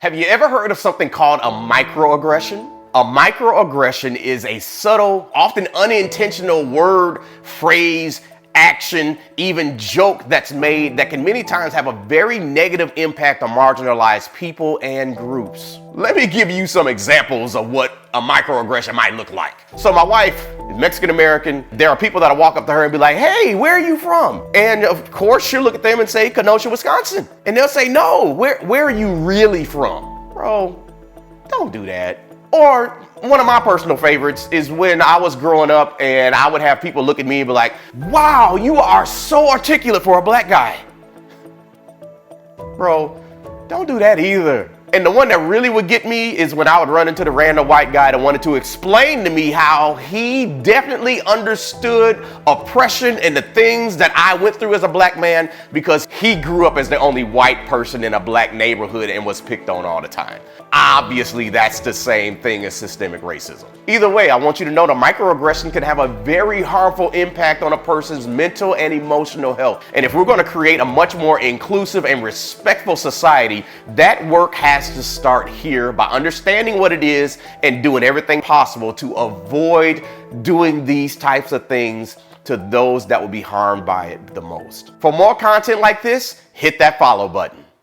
Have you ever heard of something called a microaggression? A microaggression is a subtle, often unintentional word, phrase, action, even joke that's made that can many times have a very negative impact on marginalized people and groups. Let me give you some examples of what a microaggression might look like. So my wife is Mexican American. There are people that'll walk up to her and be like, "Hey, where are you from?" And of course she'll look at them and say, "Kenosha, Wisconsin." And they'll say, "No, where are you really from?" Bro, don't do that. Or one of my personal favorites is when I was growing up and I would have people look at me and be like, "Wow, you are so articulate for a black guy." Bro, don't do that either. And the one that really would get me is when I would run into the random white guy that wanted to explain to me how he definitely understood oppression and the things that I went through as a black man because he grew up as the only white person in a black neighborhood and was picked on all the time. Obviously, that's the same thing as systemic racism. Either way, I want you to know that microaggression can have a very harmful impact on a person's mental and emotional health. And if we're going to create a much more inclusive and respectful society, that work has to start here by understanding what it is and doing everything possible to avoid doing these types of things to those that will be harmed by it the most. For more content like this, hit that follow button.